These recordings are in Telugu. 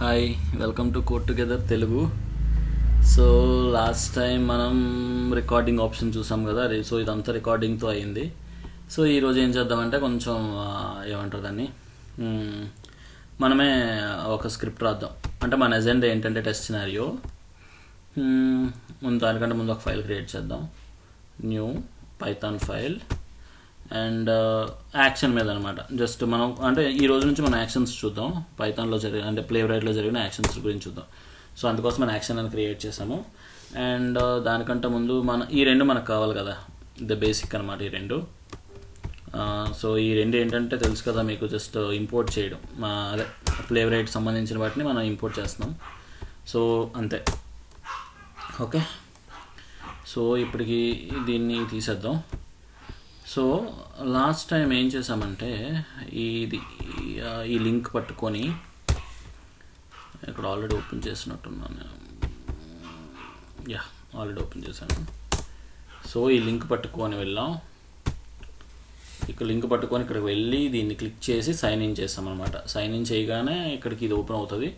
Hi, welcome to code together Telugu. So last time మనం రికార్డింగ్ ఆప్షన్ చూసాం కదా, సో ఇదంతా రికార్డింగ్తో అయింది. సో ఈరోజు ఏం చేద్దామంటే కొంచెం ఏమంటారు దాన్ని, మనమే ఒక స్క్రిప్ట్ రాద్దాం. అంటే మన ఎజెండా ఏంటంటే టెస్ట్ సినారియో. దానికంటే ముందు ఒక ఫైల్ క్రియేట్ చేద్దాం. New Python file and action మీద అనమాట. జస్ట్ మనం అంటే ఈ రోజు నుంచి మనం యాక్షన్స్ చూద్దాం. పైథాన్లో జరిగిన అంటే ప్లేరైట్లో జరిగిన యాక్షన్స్ గురించి చూద్దాం. సో అందుకోసం మనం యాక్షన్ అని క్రియేట్ చేసాము. అండ్ దానికంటే ముందు ఈ రెండు మనకు కావాలి కదా, ద బేసిక్ అనమాట ఈ రెండు. సో ఈ రెండు ఏంటంటే తెలుసు కదా మీకు, జస్ట్ ఇంపోర్ట్ చేయడం. అదే ప్లేరైట్ సంబంధించిన వాటిని మనం ఇంపోర్ట్ చేస్తున్నాం. సో అంతే. ఓకే, సో ఇప్పటికి దీన్ని తీసేద్దాం. సో లాస్ట్ టైం ఏం చేసామంటే ఈ లింక్ పట్టుకొని, ఇక్కడ ఆల్రెడీ ఓపెన్ చేసినట్టున్నాను. ఆల్రెడీ ఓపెన్ చేశాను. సో ఈ లింక్ పట్టుకొని వెళ్ళాం. ఇక్కడ లింక్ పట్టుకొని ఇక్కడికి వెళ్ళి దీన్ని క్లిక్ చేసి సైన్ ఇన్ చేస్తామన్నమాట. సైన్ ఇన్ చేయగానే ఇక్కడికి ఇది ఓపెన్ అవుతుంది.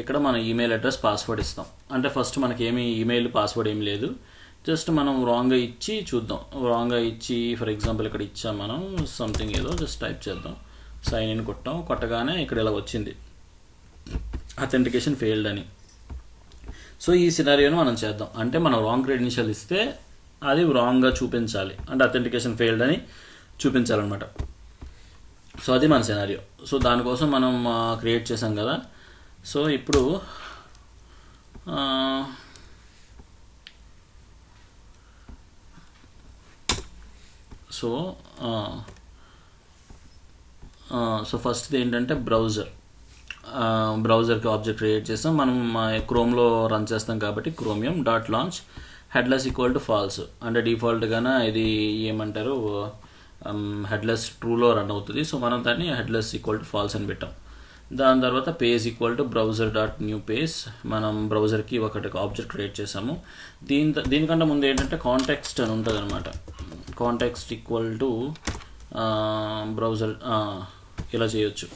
ఇక్కడ మన ఈమెయిల్ అడ్రస్, పాస్వర్డ్ ఇస్తాం. అంటే ఫస్ట్ మనకి ఏమి ఈమెయిల్ పాస్వర్డ్ ఏం లేదు, జస్ట్ మనం రాంగ్గా ఇచ్చి చూద్దాం. రాంగ్గా ఇచ్చి ఫర్ ఎగ్జాంపుల్ ఇక్కడ ఇచ్చాం మనం సంథింగ్ ఏదో, జస్ట్ టైప్ చేద్దాం. సైన్ ఇన్ కొట్టగానే ఇక్కడ ఇలా వచ్చింది, అథెంటికేషన్ ఫెయిల్డ్ అని. సో ఈ సినారియోను మనం చేద్దాం. అంటే మనం రాంగ్ క్రెడెన్షియల్ ఇస్తే అది రాంగ్గా చూపించాలి, అంటే అథెంటికేషన్ ఫెయిల్డ్ అని చూపించాలన్నమాట. సో అది మన సినారియో. సో దానికోసం మనం క్రియేట్ చేసాం కదా. సో ఇప్పుడు సో ఫస్ట్ది ఏంటంటే బ్రౌజర్కి ఆబ్జెక్ట్ క్రియేట్ చేస్తాం. మనం క్రోమ్లో రన్ చేస్తాం కాబట్టి chromium dot launch headless equal to falls. అంటే డిఫాల్ట్గానే ఇది ఏమంటారు, హెడ్లెస్ ట్రూలో రన్ అవుతుంది. సో మనం దాన్ని హెడ్లెస్ ఈక్వల్ టు ఫాల్స్ అని పెట్టాం. దాని తర్వాత page equal to browser dot new page. మనం బ్రౌజర్కి ఒకటి ఆబ్జెక్ట్ క్రియేట్ చేసాము. దీనికంటే ముందు ఏంటంటే కాంటెక్స్ట్ అని ఉంటుంది అనమాట. కాంటెక్స్ట్ ఈక్వల్ టు బ్రౌజర్, ఇలా చేయొచ్చు.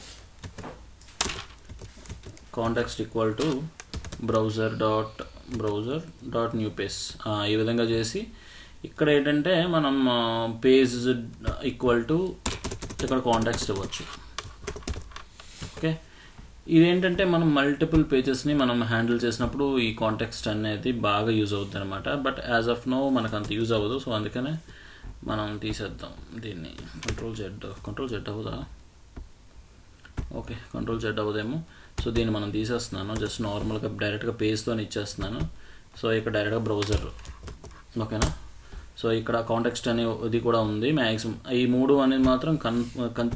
Context equal to browser dot new page. ఈ విధంగా చేసి ఇక్కడ ఏంటంటే మనం పేజ్ ఈక్వల్ టు ఇక్కడ కాంటెక్స్ట్ ఇవ్వచ్చు. ఓకే, ఇదేంటంటే మనం మల్టిపుల్ పేజెస్ని మనం హ్యాండిల్ చేసినప్పుడు ఈ కాంటెక్స్ట్ అనేది బాగా యూజ్ అవుతుంది అనమాట. బట్ యాజ్ ఆఫ్ నో మనకు అంత యూజ్ అవ్వదు. సో అందుకనే మనం తీసేద్దాం దీన్ని. కంట్రోల్ జెడ్ అవ్వదా? ఓకే, కంట్రోల్ జెడ్ అవ్వదేమో. సో దీన్ని మనం తీసేస్తున్నాను. జస్ట్ నార్మల్గా డైరెక్ట్గా పేజ్తో ఇచ్చేస్తున్నాను. సో ఇక్కడ డైరెక్ట్గా బ్రౌజర్. ఓకేనా? సో ఇక్కడ కాంటెక్స్ట్ అనేది కూడా ఉంది. మ్యాక్సిమం ఈ మూడు అనేది మాత్రం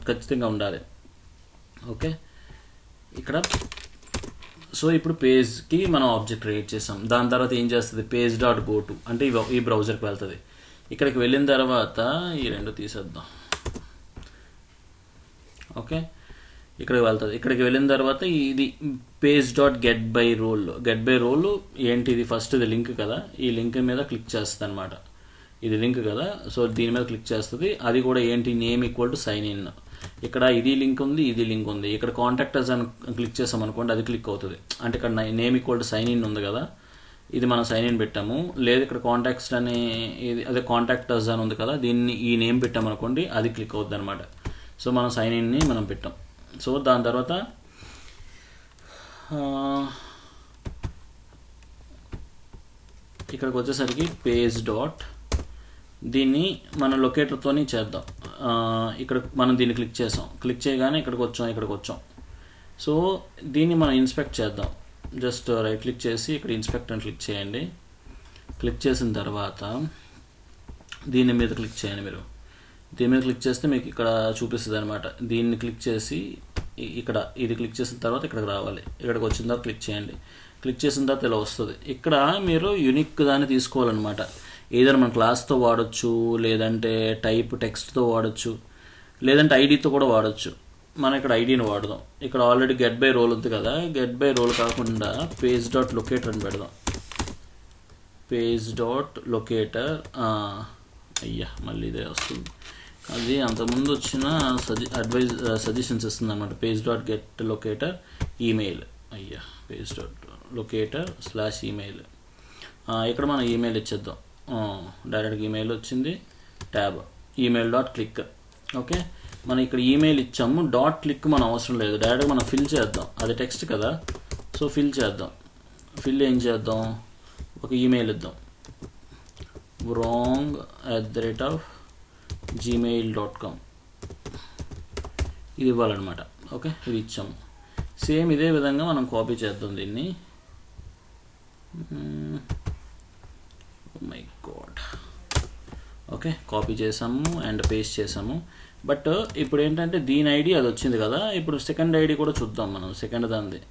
ఖచ్చితంగా ఉండాలి. ఓకే, ఇక్కడ సో ఇప్పుడు పేజ్కి మనం ఆబ్జెక్ట్ క్రియేట్ చేసాం. దాని తర్వాత ఏం చేస్తుంది, పేజ్ డాట్ గో టు అంటే ఈ బ్రౌజర్కి వెళ్తుంది. ఇక్కడికి వెళ్ళిన తర్వాత ఈ రెండు తీసేద్దాం. ఓకే, ఇక్కడికి వెళ్తుంది. ఇక్కడికి వెళ్ళిన తర్వాత ఇది page dot get by role ఏంటి, ఇది ఫస్ట్ ఇది లింక్ కదా, ఈ లింక్ మీద క్లిక్ చేస్తుంది అనమాట. ఇది లింక్ కదా, సో దీని మీద క్లిక్ చేస్తుంది. అది కూడా ఏంటి, name equal to sign in. ఇక్కడ ఇది లింక్ ఉంది, ఇది లింక్ ఉంది. ఇక్కడ కాంటాక్టర్స్ అని క్లిక్ చేసాం అనుకోండి, అది క్లిక్ అవుతుంది. అంటే ఇక్కడ name equal to sign in ఉంది కదా, ఇది మనం సైన్ ఇన్ పెట్టాము. లేదు ఇక్కడ కాంటాక్ట్స్ అని అదే కాంటాక్టర్స్ అని ఉంది కదా, దీన్ని ఈ నేమ్ పెట్టామనుకోండి, అది క్లిక్ అవుతుంది అనమాట. సో మనం సైన్ ఇన్ని మనం పెట్టాం. సో దాని తర్వాత ఇక్కడికి వచ్చేసరికి పేజ్ డాట్, దీన్ని మన లొకేటర్తో చేద్దాం. ఇక్కడ మనం దీన్ని క్లిక్ చేసాం. క్లిక్ చేయగానే ఇక్కడికి వచ్చాం. సో దీన్ని మనం ఇన్స్పెక్ట్ చేద్దాం. జస్ట్ రైట్ క్లిక్ చేసి ఇక్కడ ఇన్స్పెక్ట్ అని క్లిక్ చేయండి. క్లిక్ చేసిన తర్వాత దీని మీద క్లిక్ చేయండి. మీరు దీని మీద క్లిక్ చేస్తే మీకు ఇక్కడ చూపిస్తుంది అనమాట. దీన్ని క్లిక్ చేసి ఇక్కడ ఇది క్లిక్ చేసిన తర్వాత ఇక్కడికి రావాలి. ఇక్కడికి వచ్చిన తర్వాత క్లిక్ చేయండి. క్లిక్ చేసిన తర్వాత ఇలా వస్తుంది. ఇక్కడ మీరు యూనిక్ దాన్ని తీసుకోవాలన్నమాట. ఏదైనా మన క్లాస్తో వాడచ్చు, లేదంటే టైప్ టెక్స్ట్తో వాడచ్చు, లేదంటే ఐడితో కూడా వాడచ్చు. మనం ఇక్కడ ఐడిని వాడదాం. ఇక్కడ ఆల్రెడీ గెట్ బై రోల్ ఉంది కదా, గెట్ బై రోల్ కాకుండా పేజ్ డాట్ లొకేటర్ అని పెడదాం. పేజ్ డాట్ లొకేటర్, మళ్ళీ ఇదే వస్తుంది. అది అంతకుముందు వచ్చిన సజెషన్స్ ఇస్తుంది అనమాట. Page dot get locator email అయ్యా page dot locator slash email. ఇక్కడ మనం ఈమెయిల్ ఇచ్చేద్దాం. డైరెక్ట్గా ఈమెయిల్ వచ్చింది, tab email dot click. Okay, మనం ఇక్కడ ఈమెయిల్ ఇచ్చాము, డాట్ క్లిక్ మనం అవసరం లేదు, డైరెక్ట్గా మనం ఫిల్ చేద్దాం. అది టెక్స్ట్ కదా, సో ఫిల్ చేద్దాం. ఫిల్ ఏం చేద్దాం, ఒక ఈమెయిల్ ఇద్దాం, wrong@gmail.com ఇది ఇవ్వాలన్నమాట. ఓకే, ఇది ఇచ్చాము. సేమ్ ఇదే విధంగా మనం కాపీ చేద్దాం దీన్ని. My God. ఓకే, కాపీ చేసాము అండ్ పేస్ట్ చేసాము. బట్ ఇప్పుడు ఏంటంటే దీని ఐడి అది వచ్చింది కదా, ఇప్పుడు సెకండ్ ఐడి కూడా చూద్దాం మనం. సెకండ్ దానిది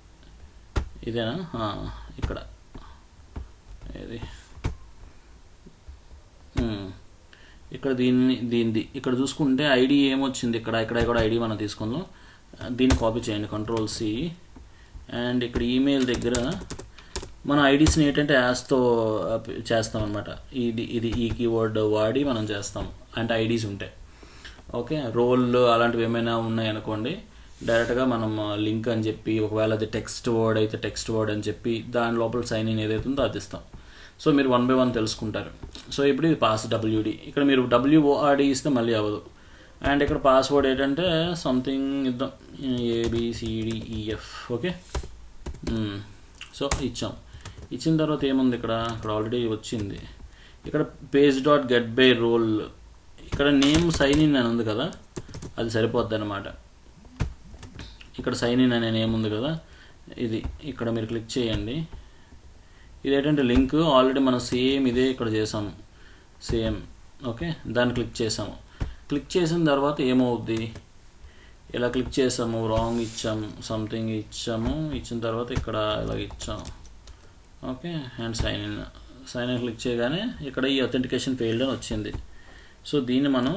ఇదేనా, ఇక్కడ ఇది ఇక్కడ దీనిది ఇక్కడ చూసుకుంటే ఐడి ఏమొచ్చింది, ఇక్కడ కూడా ఐడి మనం తీసుకుందాం. దీన్ని కాపీ చేయండి, Ctrl+C. అండ్ ఇక్కడ ఈమెయిల్ దగ్గర మన ఐడీస్ని ఏంటంటే యాస్తో చేస్తాం అనమాట. ఇది ఈ కీవర్డ్ వాడి మనం చేస్తాం అంటే ఐడీస్ ఉంటాయి. ఓకే, రోల్ అలాంటివి ఏమైనా ఉన్నాయనుకోండి, డైరెక్ట్గా మనం లింక్ అని చెప్పి, ఒకవేళ అది టెక్స్ట్ వర్డ్ అయితే టెక్స్ట్ వర్డ్ అని చెప్పి దాని లోపల సైన్ ఇన్ ఏదైతే ఉందో అది ఇస్తాం. సో మీరు 1 by 1 తెలుసుకుంటారు. సో ఇప్పుడు ఇది పాస్ WD, ఇక్కడ మీరు WORD ఇస్తే మళ్ళీ అవ్వదు. అండ్ ఇక్కడ పాస్వర్డ్ ఏంటంటే సంథింగ్ ఇద్దాం, ABCDEF. ఓకే, సో ఇచ్చాం. ఇచ్చిన తర్వాత ఏముంది, ఇక్కడ ఆల్రెడీ వచ్చింది. ఇక్కడ page dot get by role, ఇక్కడ నేమ్ సైన్ ఇన్ అని ఉంది కదా, అది సరిపోద్ది అనమాట. ఇక్కడ సైన్ ఇన్ అనే నేమ్ ఉంది కదా, ఇది ఇక్కడ మీరు క్లిక్ చేయండి. ఇదేంటంటే లింక్ ఆల్రెడీ మనం సేమ్ ఇదే ఇక్కడ చేసాము, సేమ్. ఓకే, దాన్ని క్లిక్ చేసాము. క్లిక్ చేసిన తర్వాత ఏమవుద్ది, ఇలా క్లిక్ చేసాము, రాంగ్ ఇచ్చాము, సంథింగ్ ఇచ్చాము. ఇచ్చిన తర్వాత ఇక్కడ ఇలా ఇచ్చాము. Okay, and sign in click చేయగానే ఇక్కడ ఈ అథెంటికేషన్ ఫెయిల్డ్ అని వచ్చింది. సో దీన్ని మనం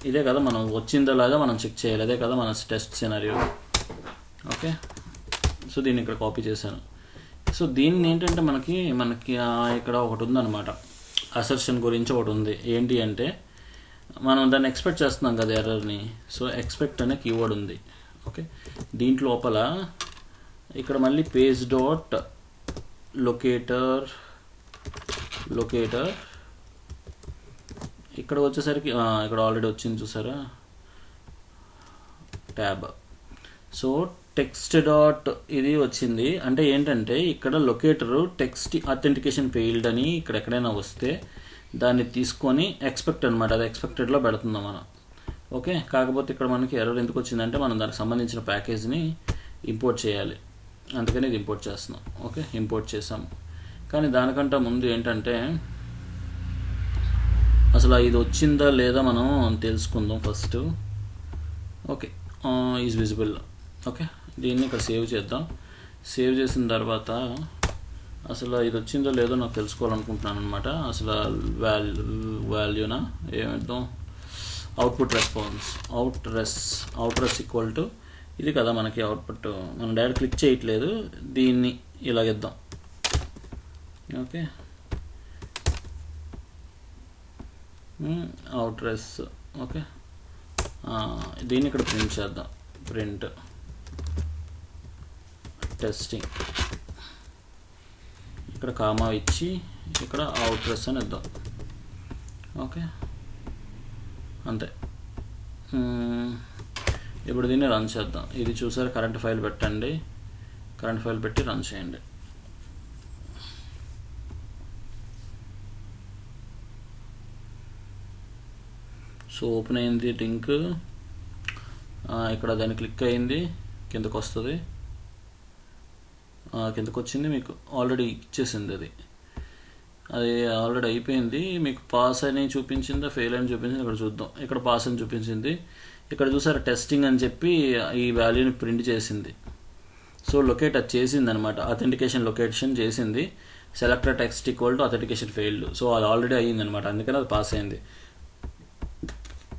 ఇదే కదా మనం వచ్చిందో లాగా మనం చెక్ చేయాలి, అదే కదా మన టెస్ట్ సినారియో. ఓకే, సో దీన్ని ఇక్కడ కాపీ చేశాను. సో దీన్ని ఏంటంటే మనకి ఇక్కడ ఒకటి ఉందన్నమాట, అసర్షన్ గురించి ఒకటి ఉంది. ఏంటి అంటే మనం దాన్ని ఎక్స్పెక్ట్ చేస్తున్నాం కదా ఎర్రర్ని. సో ఎక్స్పెక్ట్ అనే కీవర్డ్ ఉంది. ఓకే, దీంట్లో లోపల ఇక్కడ మళ్ళీ పేజ్ డాట్ లొకేటర్ ఇక్కడ వచ్చేసరికి ఇక్కడ ఆల్రెడీ వచ్చింది చూసారా, ట్యాబ్. సో టెక్స్ట్ డాట్ ఇది వచ్చింది. అంటే ఏంటంటే ఇక్కడ లొకేటరు టెక్స్ట్ అథెంటికేషన్ ఫెయిల్డ్ అని ఇక్కడ ఎక్కడైనా వస్తే దాన్ని తీసుకొని ఎక్స్పెక్ట్ అనమాట, అది ఎక్స్పెక్టెడ్లో పెడుతున్నాం మనం. ఓకే, కాకపోతే ఇక్కడ మనకి ఎర్రర్ ఎందుకు వచ్చిందంటే మనం దానికి సంబంధించిన ప్యాకేజ్ని ఇంపోర్ట్ చేయాలి, అందుకని ఇది ఇంపోర్ట్ చేస్తున్నాం. ఓకే, ఇంపోర్ట్ చేసాం. కానీ దానికంటే ముందు ఏంటంటే అసలు ఇది వచ్చిందా లేదా మనం తెలుసుకుందాం first. Okay, is visible. Okay, దీన్ని ఇక్కడ సేవ్ చేద్దాం. సేవ్ చేసిన తర్వాత అసలు ఇది వచ్చిందో లేదో నాకు తెలుసుకోవాలనుకుంటున్నాను అనమాట. అసలు వాల్యూనా ఏమిద్దాం, అవుట్పుట్ రెస్పాన్స్, అవుట్రెస్ ఈక్వల్ టు ఇది కదా మనకి అవుట్పుట్. మనం డైరెక్ట్ క్లిక్ చేయట్లేదు, దీన్ని ఇలాగిద్దాం. ఓకే, అవుట్రెస్. ఓకే, దీన్ని ఇక్కడ ప్రింట్ చేద్దాం, ప్రింట్ టెస్టింగ్. ఇక్కడ కామా ఇచ్చి ఇక్కడ అవుట్రెస్ అని ఇద్దాం. ఓకే, అంతే. ఇప్పుడు దీన్ని రన్ చేద్దాం. ఇది చూసారు, కరెంట్ ఫైల్ పెట్టండి, కరెంట్ ఫైల్ పెట్టి రన్ చేయండి. సో ఓపెన్ అయింది లింక్, ఇక్కడ దాన్ని క్లిక్ అయింది, కిందకు వస్తుంది. కిందకు వచ్చింది, మీకు ఆల్రెడీ ఇచ్చేసింది. అది ఆల్రెడీ అయిపోయింది. మీకు పాస్ అని చూపించిందా ఫెయిల్ అని చూపించింది, ఇక్కడ చూద్దాం. ఇక్కడ పాస్ అని చూపించింది. ఇక్కడ చూసారు టెస్టింగ్ అని చెప్పి ఈ వాల్యూని ప్రింట్ చేసింది. సో లొకేట్ అది చేసింది అనమాట, అథెంటికేషన్ లొకేషన్ చేసింది. Selector text equal to authentication failed. So అది ఆల్రెడీ అయ్యింది అనమాట, అందుకని అది పాస్ అయింది.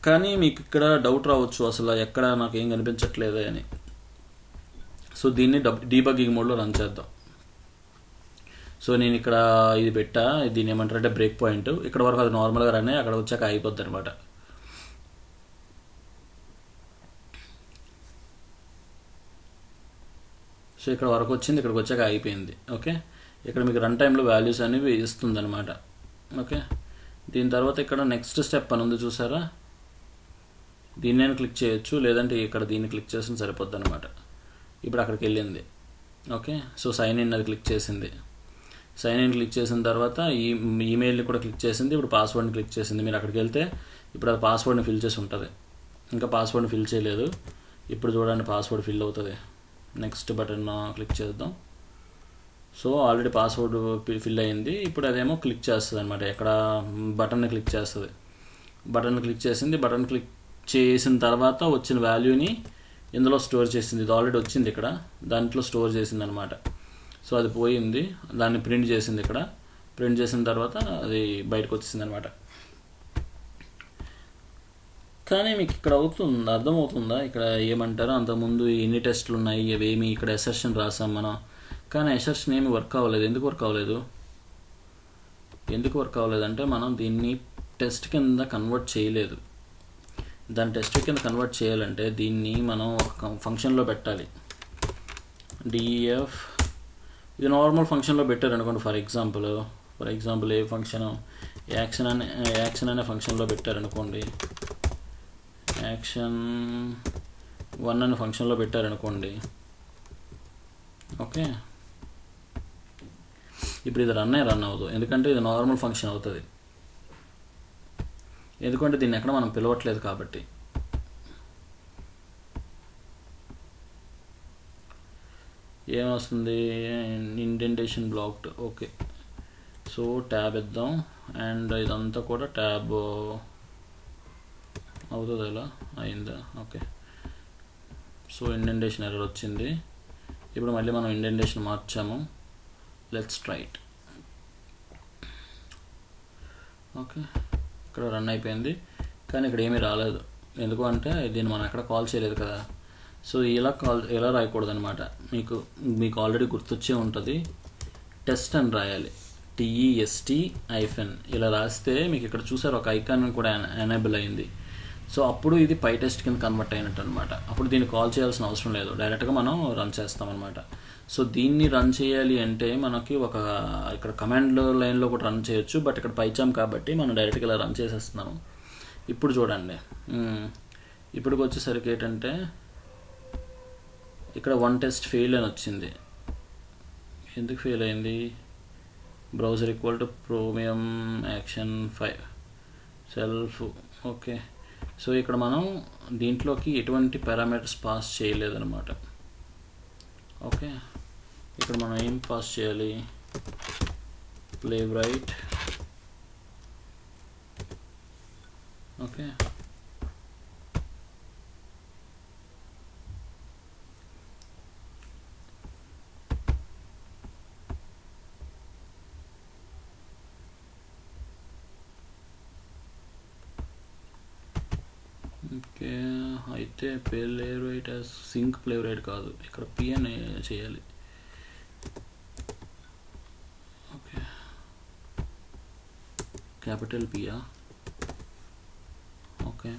కానీ మీకు ఇక్కడ డౌట్ రావచ్చు, అసలు ఎక్కడ నాకు ఏం కనిపించట్లేదే అని. సో దీన్ని డీబగ్గింగ్ మోడ్లో రన్ చేద్దాం. సో నేను ఇక్కడ ఇది పెట్టా, దీన్ని ఏమంటారంటే బ్రేక్ పాయింట్. ఇక్కడ వరకు అది నార్మల్గా రన్ అయ్యి అక్కడ వచ్చాక అయిపోద్ది అనమాట. సో ఇక్కడ వరకు వచ్చింది, ఇక్కడికి వచ్చాక అయిపోయింది. ఓకే, ఇక్కడ మీకు రన్ టైంలో వాల్యూస్ అనేవి ఇస్తుంది అనమాట. ఓకే, దీని తర్వాత ఇక్కడ నెక్స్ట్ స్టెప్ అని ఉంది చూసారా, దీన్ని క్లిక్ చేయొచ్చు, లేదంటే ఇక్కడ దీన్ని క్లిక్ చేసిన సరిపోద్ది అనమాట. ఇప్పుడు అక్కడికి వెళ్ళింది. ఓకే, సో సైన్ ఇన్ అది క్లిక్ చేసింది. సైన్ ఇన్ క్లిక్ చేసిన తర్వాత ఈమెయిల్ని కూడా క్లిక్ చేసింది. ఇప్పుడు పాస్వర్డ్ని క్లిక్ చేసింది. మీరు అక్కడికి వెళ్తే ఇప్పుడు అది పాస్వర్డ్ని ఫిల్ చేసి ఉంటుంది. ఇంకా పాస్వర్డ్ని ఫిల్ చేయలేదు. ఇప్పుడు చూడండి పాస్వర్డ్ ఫిల్ అవుతుంది. నెక్స్ట్ బటన్ క్లిక్ చేద్దాం. సో ఆల్రెడీ పాస్వర్డ్ ఫిల్ అయింది. ఇప్పుడు అదేమో క్లిక్ చేస్తుంది అనమాట. ఎక్కడ బటన్ని క్లిక్ చేస్తుంది. బటన్ క్లిక్ చేసింది. బటన్ క్లిక్ చేసిన తర్వాత వచ్చిన వాల్యూని ఇందులో స్టోర్ చేసింది. ఇది ఆల్రెడీ వచ్చింది ఇక్కడ, దాంట్లో స్టోర్ చేసింది అనమాట. సో అది పోయింది, దాన్ని ప్రింట్ చేసింది. ఇక్కడ ప్రింట్ చేసిన తర్వాత అది బయటకు వచ్చేసింది అనమాట. కానీ మీకు ఇక్కడ అర్థమవుతుందా ఇక్కడ ఏమంటారో, అంతకుముందు ఎన్ని టెస్టులు ఉన్నాయి అవేమి, ఇక్కడ ఎసర్షన్ రాసాం మనం, కానీ ఎసర్షన్ ఏమి వర్క్ అవ్వలేదు. ఎందుకు వర్క్ అవ్వలేదంటే మనం దీన్ని టెస్ట్ కింద కన్వర్ట్ చేయలేదు. దాన్ని టెస్ట్ కింద కన్వర్ట్ చేయాలంటే దీన్ని మనం ఒక ఫంక్షన్లో పెట్టాలి. డిఎఫ్ ఇది నార్మల్ ఫంక్షన్లో పెట్టారు అనుకోండి. For example A function, action అనే ఫంక్షన్లో పెట్టారనుకోండి, యాక్షన్1 అనే ఫంక్షన్లో పెట్టారనుకోండి. ఓకే, ఇప్పుడు ఇది రన్ అవ్వదు, ఎందుకంటే ఇది నార్మల్ ఫంక్షన్ అవుతుంది. ఎందుకంటే దీన్ని ఎక్కడ మనం పిలవట్లేదు కాబట్టి. ఏమొస్తుంది, indentation blocked. Okay, so tab ఇద్దాం, అండ్ ఇదంతా కూడా ట్యాబ్ అవుతుంది. ఇలా అయిందా? ఓకే, సో ఇండెంటేషన్ ఎర్రర్ వచ్చింది. ఇప్పుడు మళ్ళీ మనం ఇండెంటేషన్ మార్చాము. Let's try it. ఓకే, ఇక్కడ రన్ అయిపోయింది, కానీ ఇక్కడ ఏమీ రాలేదు. ఎందుకు అంటే దీన్ని మనం ఎక్కడ కాల్ చేయలేదు కదా. సో ఇలా రాయకూడదు అనమాట. మీకు ఆల్రెడీ గుర్తొచ్చే ఉంటుంది, టెస్ట్ అని రాయాలి. TEST ఇలా రాస్తే మీకు ఇక్కడ చూసారు ఒక ఐకాన్ కూడా ఎనేబుల్ అయింది. సో అప్పుడు ఇది పైటెస్ట్ కింద కన్వర్ట్ అయినట్టు అనమాట. అప్పుడు దీన్ని కాల్ చేయాల్సిన అవసరం లేదు, డైరెక్ట్గా మనం రన్ చేస్తాం అనమాట. సో దీన్ని రన్ చేయాలి అంటే మనకి ఇక్కడ కమాండ్ లైన్లో కూడా రన్ చేయొచ్చు, బట్ ఇక్కడ పైచాం కాబట్టి మనం డైరెక్ట్గా ఇలా రన్ చేసేస్తున్నాము. ఇప్పుడు చూడండి, ఇప్పటికి వచ్చేసరికి ఏంటంటే ఇక్కడ 1 టెస్ట్ ఫెయిల్ అని వచ్చింది. ఎందుకు ఫెయిల్ అయింది? Browser =Chromium action 5 self. Okay, so ఇక్కడ మనం దీంట్లోకి ఎటువంటి పారామీటర్స్ పాస్ చేయలేదన్నమాట. ఓకే, ఇక్కడ మనం ఏం పాస్ చేయాలి? ప్లేవ్రైట్. ఓకే, ఓకే, అయితే ప్లేవ్రైట్ సింక్ ప్లేవ్రైట్ కాదు, ఇక్కడ P అని చేయాలి. Okay, capital P. ఓకే,